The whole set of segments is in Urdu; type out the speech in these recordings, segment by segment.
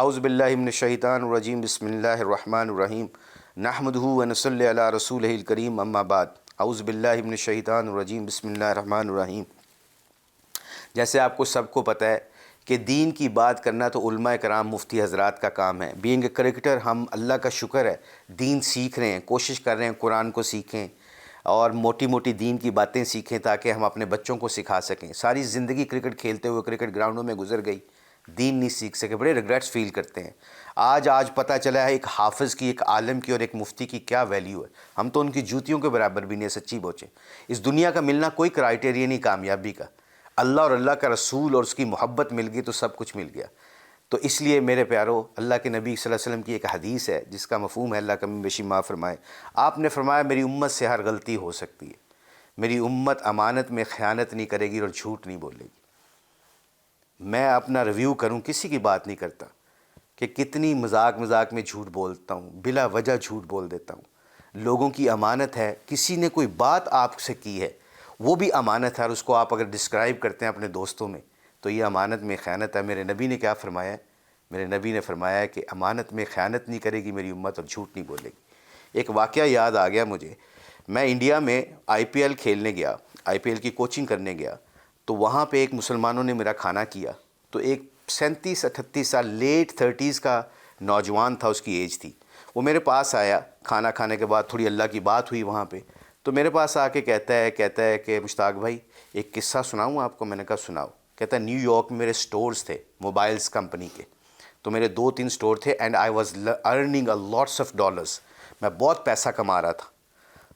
اعوذ باللہ من الشیطان الرجیم، بسم اللہ الرحمن الرحیم، نحمدہ ونصلی علی رسولہ الکریم، اما بعد، اعوذ باللہ من الشیطان الرجیم، بسم اللہ الرحمن الرحیم۔ جیسے آپ کو سب کو پتہ ہے کہ دین کی بات کرنا تو علماء کرام مفتی حضرات کا کام ہے۔ بینگ اے کرکٹر، ہم اللہ کا شکر ہے دین سیکھ رہے ہیں، کوشش کر رہے ہیں قرآن کو سیکھیں اور موٹی موٹی دین کی باتیں سیکھیں تاکہ ہم اپنے بچوں کو سکھا سکیں۔ ساری زندگی کرکٹ کھیلتے ہوئے کرکٹ گراؤنڈوں میں گزر گئی، دین نہیں سیکھ سکے، بڑے ریگریٹس فیل کرتے ہیں۔ آج پتہ چلا ہے ایک حافظ کی، ایک عالم کی اور ایک مفتی کی کیا ویلیو ہے۔ ہم تو ان کی جوتیوں کے برابر بھی نہیں، سچی بوچے۔ اس دنیا کا ملنا کوئی کرائیٹیریا نہیں کامیابی کا، اللہ اور اللہ کا رسول اور اس کی محبت مل گئی تو سب کچھ مل گیا۔ تو اس لیے میرے پیارو، اللہ کے نبی صلی اللہ علیہ وسلم کی ایک حدیث ہے جس کا مفہوم ہے اللہ کمی بیشی معاف فرمائے۔ آپ نے فرمایا میری امت سے ہر غلطی ہو سکتی ہے، میری امت امانت میں خیانت نہیں کرے گی اور جھوٹ نہیں بولے گی۔ میں اپنا ریویو کروں، کسی کی بات نہیں کرتا کہ کتنی مذاق میں جھوٹ بولتا ہوں، بلا وجہ جھوٹ بول دیتا ہوں۔ لوگوں کی امانت ہے، کسی نے کوئی بات آپ سے کی ہے وہ بھی امانت ہے، اور اس کو آپ اگر ڈسکرائب کرتے ہیں اپنے دوستوں میں تو یہ امانت میں خیانت ہے۔ میرے نبی نے کیا فرمایا ہے؟ میرے نبی نے فرمایا ہے کہ امانت میں خیانت نہیں کرے گی میری امت اور جھوٹ نہیں بولے گی۔ ایک واقعہ یاد آ گیا مجھے، میں انڈیا میں آئی پی ایل کھیلنے گیا، آئی پی ایل کی کوچنگ کرنے گیا، تو وہاں پہ ایک مسلمانوں نے میرا کھانا کیا، تو ایک 37-38 سال لیٹ 30s کا نوجوان تھا، اس کی ایج تھی۔ وہ میرے پاس آیا کھانا کھانے کے بعد، تھوڑی اللہ کی بات ہوئی وہاں پہ، تو میرے پاس آ کے کہتا ہے کہ مشتاق بھائی ایک قصہ سناؤں آپ کو؟ میں نے کہا سناؤ۔ کہتا ہے نیو یارک میں میرے سٹورز تھے موبائلز کمپنی کے، تو میرے 2-3 سٹور تھے and I was earning lots of dollars, میں بہت پیسہ کما رہا تھا۔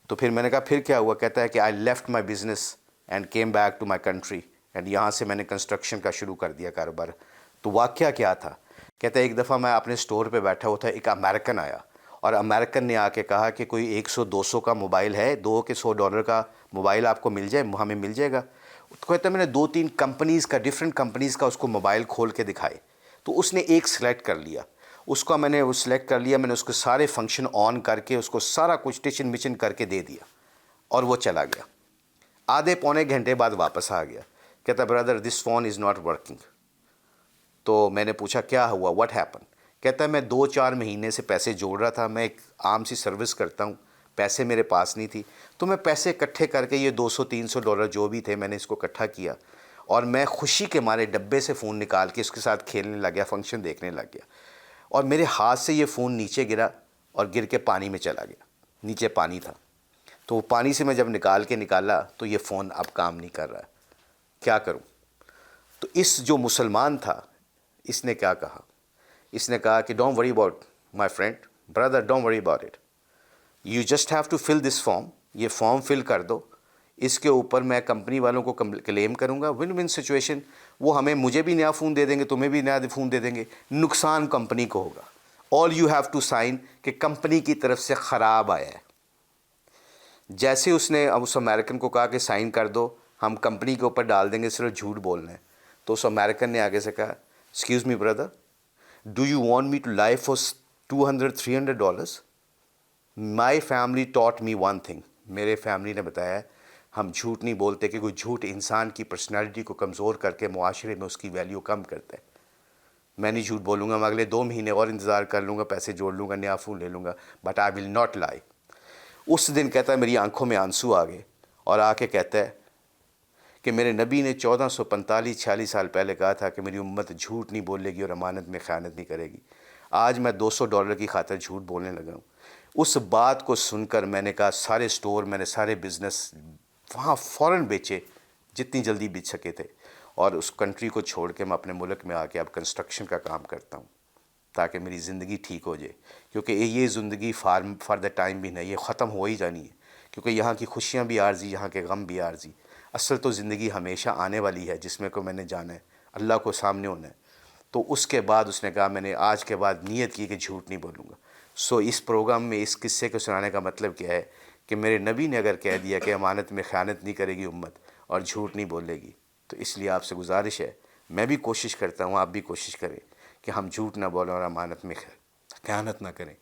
تو پھر میں نے کہا پھر کیا ہوا؟ کہتا ہے کہ I left my business and came back to my country, and یہاں سے میں نے کنسٹرکشن کا شروع کر دیا کاروبار۔ تو واقعہ کیا تھا؟ کہتا ہے ایک دفعہ میں اپنے سٹور پہ بیٹھا ہوا تھا، ایک امریکن آیا اور امریکن نے آ کے کہا کہ کوئی 100-200 کا موبائل ہے، $100 کا موبائل آپ کو مل جائے، ہمیں مل جائے گا؟ تو کہتا ہے میں نے 2-3 کمپنیز کا، ڈفرینٹ کمپنیز کا اس کو موبائل کھول کے دکھائے، تو اس نے ایک سلیکٹ کر لیا، اس کا میں نے وہ سلیکٹ کر لیا، میں نے اس کو سارے فنکشن آن کر کے اس کو سارا کچھ ٹچن مچن کر کے دے دیا اور وہ چلا گیا۔ آدھے پونے گھنٹے بعد واپس آ گیا، کہتا brother this phone is not working. تو میں نے پوچھا کیا ہوا، واٹ ہیپن؟ کہتا ہے میں 2-4 مہینے سے پیسے جوڑ رہا تھا، میں ایک عام سی سروس کرتا ہوں، پیسے میرے پاس نہیں تھی، تو میں پیسے اکٹھے کر کے یہ $200-300 جو بھی تھے میں نے اس کو اکٹھا کیا، اور میں خوشی کے مارے ڈبے سے فون نکال کے اس کے ساتھ کھیلنے لگ گیا، فنکشن دیکھنے لگ گیا، اور میرے ہاتھ سے یہ فون نیچے گرا اور گر کے پانی میں چلا گیا، نیچے پانی تھا۔ تو وہ پانی سے میں جب نکالا تو یہ فون اب کام نہیں کر رہا ہے، کیا کروں؟ تو اس جو مسلمان تھا اس نے کیا کہا؟ اس نے کہا کہ don't worry about my friend, brother don't worry about it, you just have to fill this form, یہ فارم فل کر دو، اس کے اوپر میں کمپنی والوں کو کلیم کروں گا، ون ون سچویشن، وہ مجھے بھی نیا فون دے دیں گے، تمہیں بھی نیا فون دے دیں گے، نقصان کمپنی کو ہوگا۔ All you have to sign کہ کمپنی کی طرف سے خراب آیا ہے۔ جیسے اس نے اس امریکن کو کہا کہ سائن کر دو، ہم کمپنی کے اوپر ڈال دیں گے، صرف جھوٹ بولنا ہے، تو اس امریکن نے آگے سے کہا excuse me brother, do you want me to lie for $200-300؟ My family taught me one thing, میرے فیملی نے بتایا ہے ہم جھوٹ نہیں بولتے، کہ کوئی جھوٹ انسان کی پرسنالٹی کو کمزور کر کے معاشرے میں اس کی ویلیو کم کرتا ہے۔ میں نہیں جھوٹ بولوں گا، میں اگلے 2 مہینے اور انتظار کر لوں گا، پیسے جوڑ لوں گا، نیا فون لے لوں گا، but I will not lie. اس دن کہتا ہے میری آنکھوں میں آنسو آ گئے، اور آ کے کہتا ہے کہ میرے نبی نے 1445-46 سال پہلے کہا تھا کہ میری امت جھوٹ نہیں بولے گی اور امانت میں خیانت نہیں کرے گی۔ آج میں $200 کی خاطر جھوٹ بولنے لگا ہوں۔ اس بات کو سن کر میں نے کہا سارے سٹور، میں نے سارے بزنس وہاں فوراً بیچے جتنی جلدی بیچ سکے تھے، اور اس کنٹری کو چھوڑ کے میں اپنے ملک میں آ کے اب کنسٹرکشن کا کام کرتا ہوں تاکہ میری زندگی ٹھیک ہو جائے، کیونکہ یہ زندگی فار دا ٹائم بھی نہیں، یہ ختم ہو ہی جانی ہے، کیونکہ یہاں کی خوشیاں بھی عارضی، یہاں کے غم بھی عارضی، اصل تو زندگی ہمیشہ آنے والی ہے جس میں کو میں نے جانا ہے، اللہ کو سامنے ہونا ہے۔ تو اس کے بعد اس نے کہا میں نے آج کے بعد نیت کی کہ جھوٹ نہیں بولوں گا۔ سو اس پروگرام میں اس قصے کو سنانے کا مطلب کیا ہے کہ میرے نبی نے اگر کہہ دیا کہ امانت میں خیانت نہیں کرے گی امت اور جھوٹ نہیں بولے گی، تو اس لیے آپ سے گزارش ہے، میں بھی کوشش کرتا ہوں، آپ بھی کوشش کریں کہ ہم جھوٹ نہ بولیں اور امانت میں خیانت نہ کریں۔